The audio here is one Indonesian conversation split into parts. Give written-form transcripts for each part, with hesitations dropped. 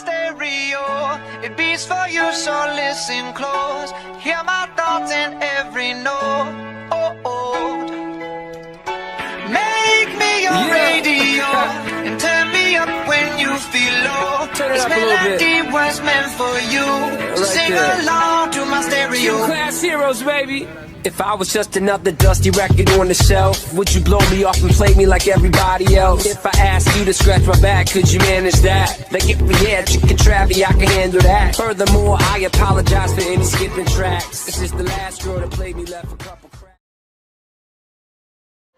stereo. It beats for you, so listen close. Hear my thoughts in every note. Oh, oh. Make me your radio and turn me up when you feel low. This melody was meant for you, so sing along to my stereo. Class heroes, baby. If I was just another dusty record on the shelf, would you blow me off and play me like everybody else? If I asked you to scratch my back, could you manage that? Like if we had chicken trappy, I can handle that. Furthermore, I apologize for any skipping tracks. This is the last girl that played me, left a couple cracks.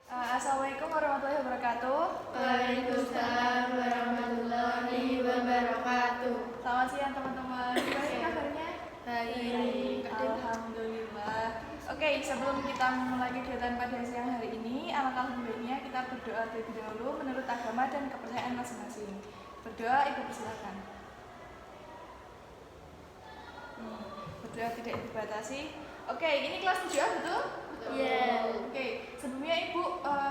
Assalamualaikum warahmatullahi wabarakatuh. Waalaikumsalam warahmatullahi wabarakatuh. Selamat siang teman-teman. Gimana kabarnya? Baik. Alhamdulillah. Oke, sebelum kita memulai kegiatan pada siang hari ini, alangkah lebih baiknya kita berdoa terlebih dahulu menurut agama dan kepercayaan masing-masing. Berdoa, Ibu persilakan. Berdoa tidak dibatasi. Oke, ini kelas 7A betul? Iya. Oke, sebelumnya Ibu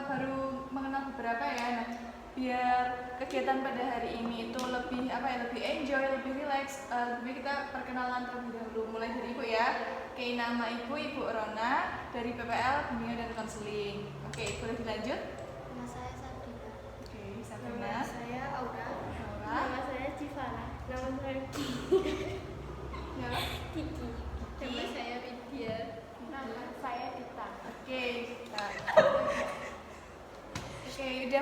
baru mengenal beberapa ya. Nah, biar kegiatan pada hari ini itu lebih lebih enjoy, lebih relax, lebih kita perkenalan terlebih dahulu. Mulai dari Ibu ya. Oke, nama Ibu Rona dari PPL Bimbingan dan Konseling. Oke, boleh dilanjut? Nama saya Sabrina. Oke, Sabrina. Nama saya Aura. Nama saya Civana. Nama saya Ya. Kiki. Nama saya Vidya. Nama saya Dita. Oke, Oke, udah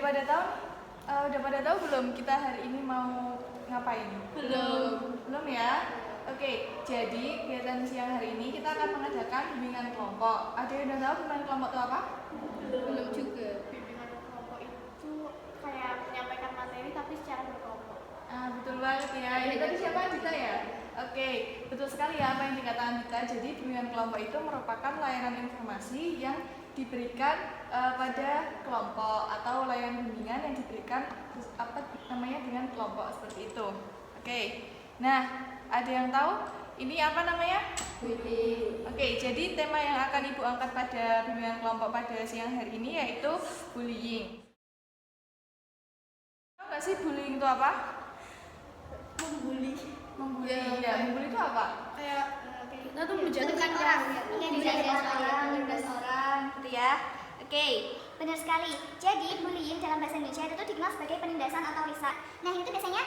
pada tahu belum kita hari ini mau ngapain? Belum ya? Oke, jadi kegiatan siang hari ini kita akan mengadakan bimbingan kelompok. Ada yang udah tahu bimbingan kelompok itu apa? Belum juga. Bimbingan kelompok itu kayak menyampaikan materi tapi secara berkelompok. Betul banget ya. Ini tadi siapa? Dita ya? Oke, betul sekali ya apa yang dikatakan Dita. Jadi bimbingan kelompok itu merupakan layanan informasi yang diberikan pada kelompok atau layanan bimbingan yang diberikan dengan kelompok seperti itu. Oke. Nah, ada yang tahu ini apa namanya? Bullying. Oke, jadi tema yang akan Ibu angkat pada bimbingan kelompok pada siang hari ini yaitu bullying. Tahu nggak sih bullying itu apa? Membuli. Membuli. Ya, membuli itu apa? Kayak kita tuh menjatuhkan orang. Menindas orang, gitu ya. Oke, benar sekali. Jadi bullying dalam bahasa Indonesia itu dikenal sebagai penindasan atau lisan. Nah, itu biasanya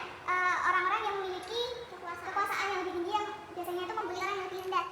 orang-orang yang memiliki kekuasaan yang lebih tinggi yang biasanya itu membuli orang yang lebih rendah.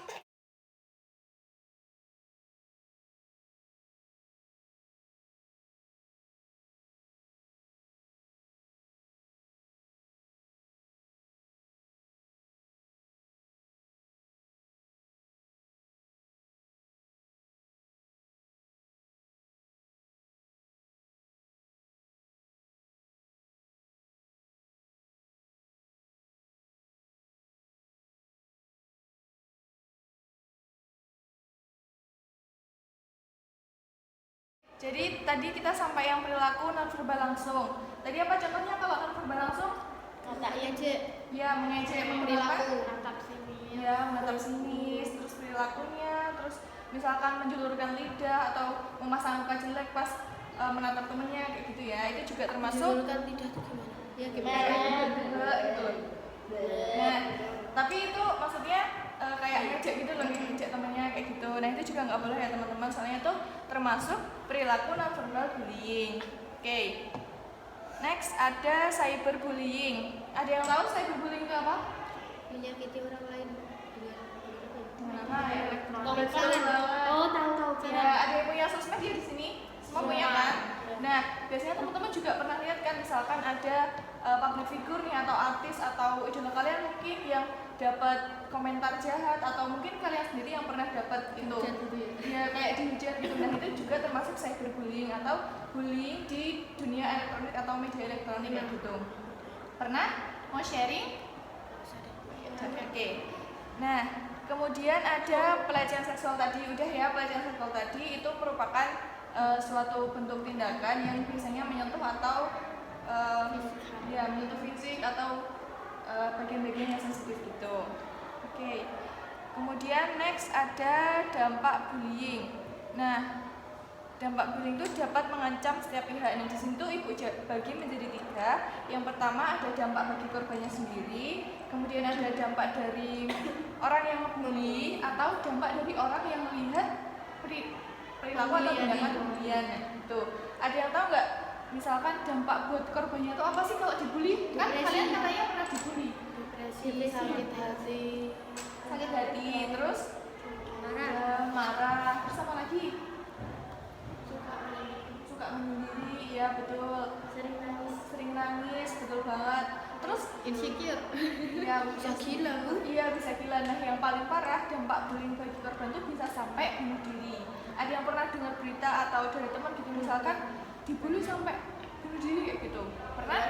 Jadi tadi kita sampai yang perilaku nonverbal langsung. Tadi apa contohnya kalau nonverbal langsung? Kata iya, Cek. Ya, mengejek, Perilaku. Natap sini. Ya, menatap sinis, terus perilakunya, terus misalkan menjulurkan lidah atau memasang muka jelek pas menatap temennya kayak gitu ya. Itu juga termasuk Menjulurkan lidah itu gimana? Ya gimana? gitu. Nah, tapi itu maksudnya kayak ngejek gitu loh, ngejek temennya kayak gitu. Nah, itu juga nggak boleh ya teman-teman, soalnya itu termasuk perilaku nonverbal bullying. Oke. Next ada cyberbullying. Ada yang tahu cyberbullying itu apa? Menyakiti orang lain Dengan apa ya? Oh, tahu. Ya, ada yang punya sosmed ya di sini? Semua punya kan? Nah, biasanya teman-teman juga pernah lihat kan, misalkan ada public figure nih atau artis atau idola kalian mungkin yang dapat komentar jahat atau mungkin kalian sendiri yang pernah dapat itu ya kayak dihujat gitu. Nah, itu juga termasuk cyberbullying atau bullying di dunia elektronik atau media elektronik kayak gitu. Pernah mau sharing? Oke. Nah, kemudian ada pelecehan seksual tadi. Udah ya, pelecehan seksual tadi itu merupakan suatu bentuk tindakan yang biasanya menyentuh atau menyentuh fisik atau bagian-bagian yang sensitif gitu. Oke. Kemudian next ada dampak bullying. Nah, dampak bullying itu dapat mengancam setiap pihak. Nah, di sini tuh Ibu bagi menjadi 3. Yang pertama ada dampak bagi korbannya sendiri, kemudian ada dampak dari orang yang membuli, atau dampak dari orang yang melihat perilaku atau tindakan pembulian. Nah, itu. Ada yang tahu nggak? Misalkan dampak buat korbannya itu apa sih kalau dibully? Kan kalian katanya pernah dibully. Depresi, sakit hati, terus marah, terus apa lagi? Suka menyendiri, ya betul. Sering nangis, betul banget. Terus insecure, ya bisa gila. Iya, bisa gila. Nah, yang paling parah dampak bullying bagi korban itu bisa sampai bunuh diri. Ada yang pernah dengar berita atau dari teman gitu, misalkan dibully sampai bunuh diri kayak gitu? Pernah?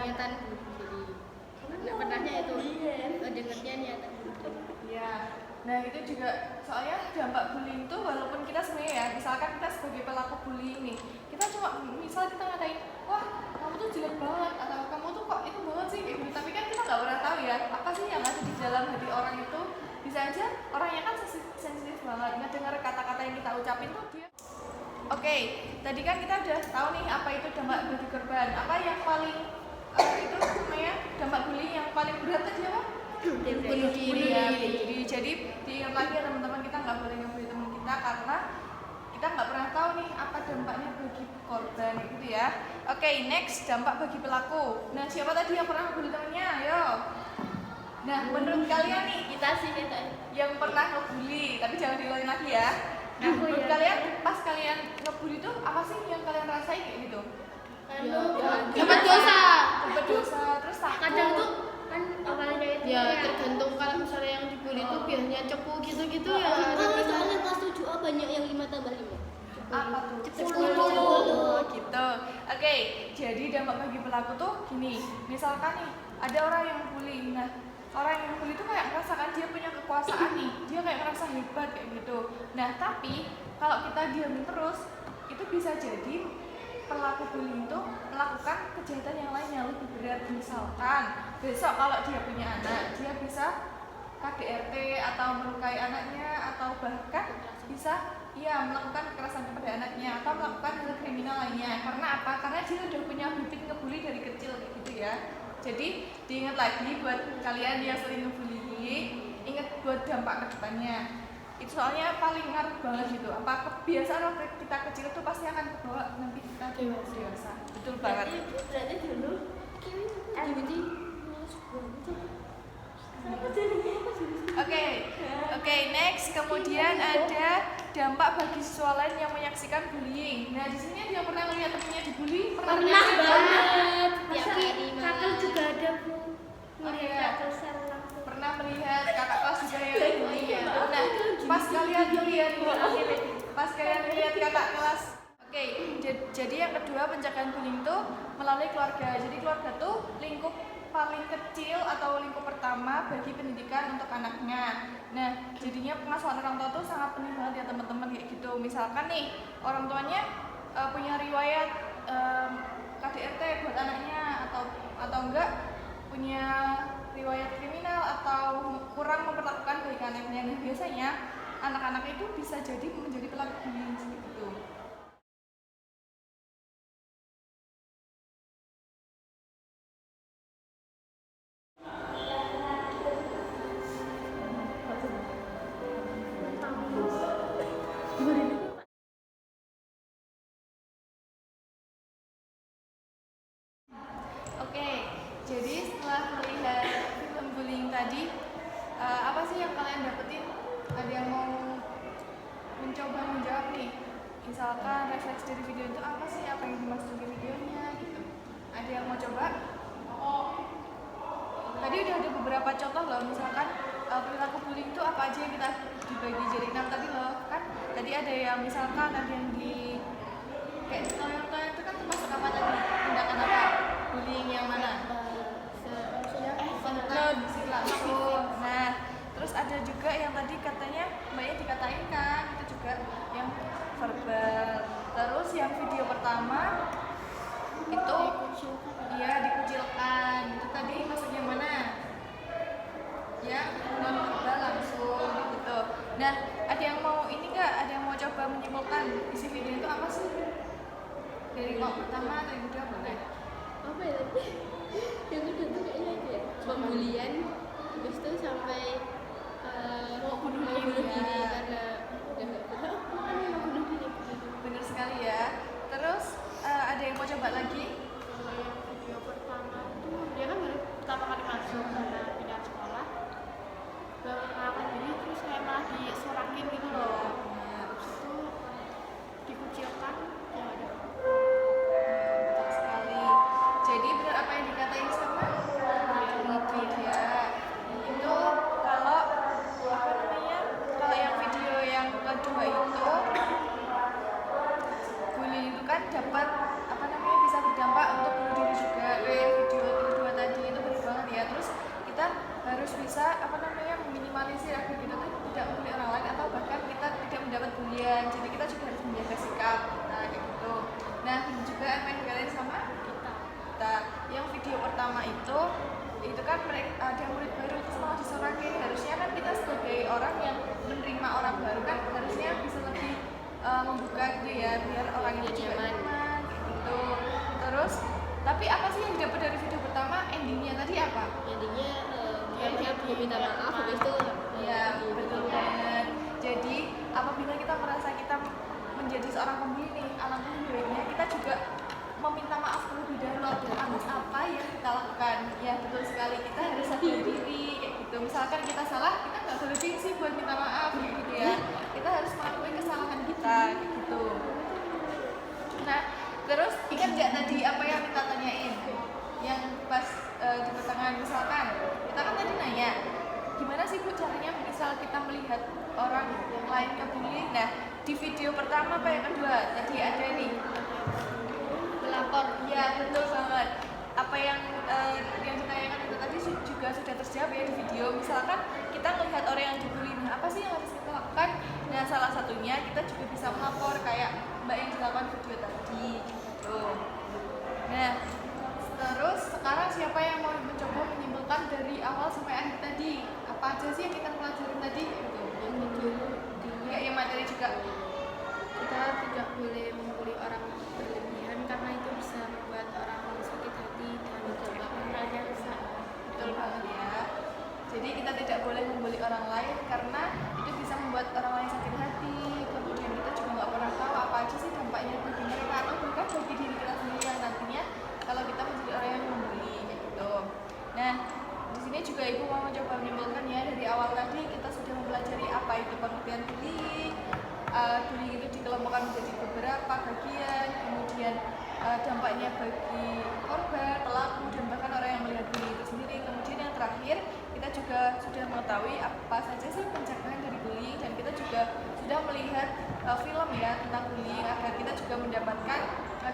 niatan bunuh diri. Nggak pernahnya itu, dengarnya niatan bunuh diri. Iya. Nah, itu juga soalnya dampak bullying itu walaupun kita sebenarnya ya, misalkan kita sebagai pelaku bullying nih, kita cuma misal kita ngatain, wah kamu tuh jelek banget, atau kamu tuh kok itu banget sih kayak gitu. Tapi kan kita nggak pernah tahu ya apa sih yang ada di dalam hati orang itu. Bisa aja orangnya kan sensitif banget, ngedengar kata-kata yang kita ucapin tuh dia. Oke, tadi kan kita udah tahu nih apa itu dampak bagi korban. Apa yang paling itu namanya dampak bullying yang paling berat tadi apa? Bunuh diri. Ya, jadi diingat lagi ya teman-teman, kita nggak boleh ngebully teman kita karena kita nggak pernah tahu nih apa dampaknya bagi korban gitu ya. Oke, next dampak bagi pelaku. Nah, siapa tadi yang pernah ngebully temannya? Ayo. Nah, menurut kalian nih, Kita yang pernah ngebully, tapi jangan diulangi lagi ya. Nah, menurut kalian pas kalian ngebully itu apa sih yang kalian rasain kayak gitu? dapat dosa. Dapat dosa, terus takut. Kadang tuh kan awalnya itu ya tergantung, kalau misalnya yang dibully itu biasanya cepu gitu-gitu ya. Soalnya kelas 7A banyak yang 5+5. Apa tuh? 10. Gitu. Oke, jadi dampak bagi pelaku tuh gini. Misalkan nih, ada orang yang bully. Nah, orang yang bully itu kayak merasakan dia punya kekuasaan nih. Dia kayak merasa hebat kayak gitu. Nah, tapi kalau kita diamin terus, itu bisa jadi pelaku bullying itu melakukan kejahatan yang lain yang lebih berat. Misalkan besok kalau dia punya anak, dia bisa KDRT atau melukai anaknya, atau bahkan bisa melakukan kekerasan kepada anaknya, atau melakukan hal kriminal lainnya. Karena apa? Karena dia udah punya bibit ngebully dari kecil kayak gitu ya. Jadi diingat lagi buat kalian yang sering ngebully, ingat buat dampak kedepannya. Itu soalnya paling ngaruh banget gitu. Apa kebiasaan waktu kita kecil itu pasti akan kebawa nanti kita dewasa. Betul banget. Berarti dulu Oke, next. Kemudian ada dampak bagi siswa lain yang menyaksikan bullying. Nah, di sini ada yang pernah melihat temannya dibully? Pernah banget. Masa Kakak juga ada Bu. Melihat pernah melihat kakak kelas juga yang dibully ya. Nah, pas kalian lihat kakak kelas. Oke, jadi yang kedua pencegahan bullying itu melalui keluarga. Jadi keluarga tuh lingkup paling kecil atau lingkup pertama bagi pendidikan untuk anaknya. Nah, jadinya pengasuhan orang tua tuh sangat penting banget ya teman-teman kayak gitu. Misalkan nih orang tuanya punya riwayat KDRT buat anaknya, atau enggak punya riwayat kriminal atau kurang memperlakukan baik anaknya. Nah, biasanya anak-anak itu bisa jadi menjadi pelaku bullying gitu. Oke, jadi setelah melihat film bullying tadi, apa sih yang kalian dapetin? Ada yang mau mencoba menjawab nih? Misalkan refleks dari video itu apa sih? Apa yang dimaksud di videonya gitu? Ada yang mau coba? Tadi udah ada beberapa contoh loh, misalkan perilaku bullying itu apa aja yang kita dibagi jadi 6 tadi loh kan? Tadi ada yang misalkan ada yang di kayak toyong-toyong itu kan termasuk apa tadi? Tindakan apa? Bullying yang mana? Nah, terus ada juga yang tadi katanya mbaknya dikatain kan, itu juga yang verbal. Terus yang video pertama itu dikucilkan. Itu tadi maksudnya mana? Ya, non verbal langsung gitu. Nah, ada yang mau ini nggak? Ada yang mau coba menyimpulkan isi video itu apa sih? Mau pertama atau yang kedua boleh? Apa ya tadi? Yang kedua tuh kayaknya itu ya, pembulian. Habis itu sampai mau bunuh diri karena udah nggak berhak. Mau bunuh diri. Bener sekali ya. Terus ada yang mau coba lagi? Kalau yang video pertama tuh dia kan baru pertama kali masuk karena pindah sekolah, baru perkenalkan diri terus kayak malah disorakin gitu loh. Terus itu dikucilkan ya ada. Betul sekali. Jadi benar apa yang dikatain sama Lydia. Itu kalau apa namanya? Kalau yang video yang kedua itu bullying itu kan dapat apa namanya bisa berdampak untuk bunuh diri juga kayak video kedua tadi itu benar banget ya. Terus kita harus bisa apa namanya meminimalisir agar kita tuh tidak membuli orang lain atau bahkan kita tidak mendapat bulian. Jadi kita juga harus menjaga sikap. Nah kayak gitu. Nah juga apa yang dikatakan sama kita yang video pertama itu kan mereka ada murid baru terus mau disorakin. Harusnya kan kita sebagai orang yang menerima orang baru kan harusnya bisa lebih membuka gitu ya biar orang itu juga nyaman kayak gitu. Terus tapi apa sih yang didapat dari video pertama? Endingnya tadi apa? Endingnya dia minta maaf habis itu Iya betul banget. Jadi apabila kita merasa kita menjadi seorang pembuli nih, alangkah lebih baiknya kita juga meminta maaf terlebih dahulu atas apa yang kita lakukan. Ya betul sekali, kita harus sadar diri kayak gitu. Misalkan kita salah, kita nggak boleh gengsi buat minta maaf kayak gitu ya. Kita harus mengakui kesalahan kita kayak gitu. Nah terus ingat nggak tadi apa yang kita tanyain? Yang pas di pertengahan misalkan kita kan tadi nanya gimana sih Bu caranya misal kita melihat orang yang lain kebuli. Nah di video pertama apa yang kedua tadi ada nih melapor. Ya betul banget. Apa yang ditanyakan itu tadi juga sudah terjawab ya di video. Misalkan kita melihat orang yang dibully, nah apa sih yang harus kita lakukan? Nah salah satunya kita juga bisa melapor kayak Mbak yang dilakukan video tadi gitu. Nah terus sekarang siapa yang mau mencoba menyimpulkan dari awal sampai akhir tadi? Apa aja sih yang kita pelajarin tadi? Gitu. yang video Ya, yang materi juga. kita tidak boleh membuli orang berlebihan karena itu bisa membuat orang sakit hati dan menjaga moralnya rusak. Betul banget ya. Jadi kita tidak boleh membuli orang lain karena itu bisa membuat orang lain sakit hati. Kemudian kita juga nggak pernah tahu apa aja sih dampaknya bagi mereka atau bahkan bagi diri kita sendiri yang nantinya kalau kita menjadi orang yang membuli kayak gitu. Nah di sini juga Ibu mau mencoba menyimpulkan ya dari awal tadi kita sudah mempelajari apa itu pengertian bullying. Bullying itu dikelompokkan menjadi beberapa bagian, kemudian dampaknya bagi korban, pelaku, dan bahkan orang yang melihat bullying itu sendiri. Kemudian yang terakhir kita juga sudah mengetahui apa saja sih pencegahan dari bullying dan kita juga sudah melihat film ya tentang bullying agar kita juga mendapatkan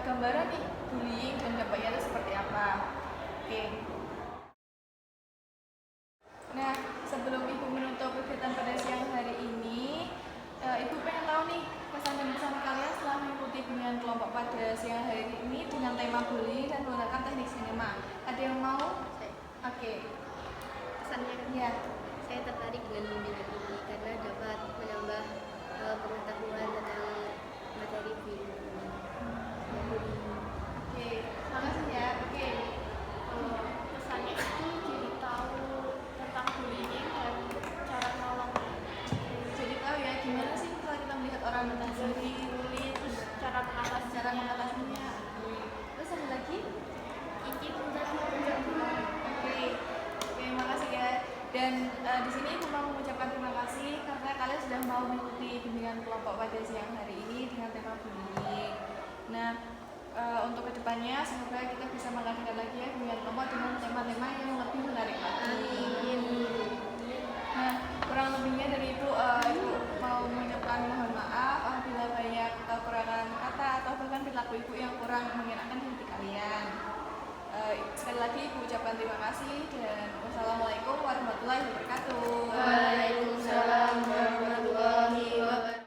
gambaran nih bullying dan dampaknya itu seperti apa. Oke. Nah sebelum Ibu menutup kegiatan pada siang hari ini, Ibu pengen tahu nih kesan dan pesan kalian setelah mengikuti bimbingan kelompok pada siang hari ini dengan tema bullying dan menggunakan teknik sinema. Ada yang mau? Oke. Kesannya Ya. saya tertarik dengan bimbingan ini karena dapat menambah pengetahuan tentang materi bullying. Oke. Makasih ya. Oke. Kesannya itu jadi tahu tentang bullying dan cara menolong. Jadi tahu ya gimana sih kalau kita melihat orang bully terus Cara mengatasinya. Terus ada lagi? Iki punjab. Oke, makasih ya. Dan di sini Ibu mau mengucapkan terima kasih karena kalian sudah mau mengikuti bimbingan kelompok pada siang hari ini dengan tema bullying. Nah, untuk kedepannya semoga kita bisa mengadakan lagi ya bimbingan kelompok dengan tema-tema yang lebih menarik lagi. Nah, kurang lebihnya dari itu Ibu mau mengucapkan mohon maaf apabila banyak kekurangan kata atau bahkan perilaku Ibu yang kurang mengenakan hati kalian. Sekali lagi Ibu ucapkan terima kasih dan wassalamualaikum warahmatullahi wabarakatuh. Waalaikumsalam warahmatullahi wabarakatuh.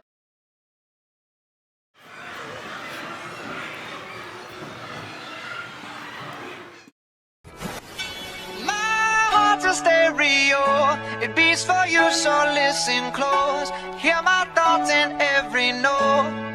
My heart's a stereo, it beats for you, so listen close. Hear my thoughts in every note.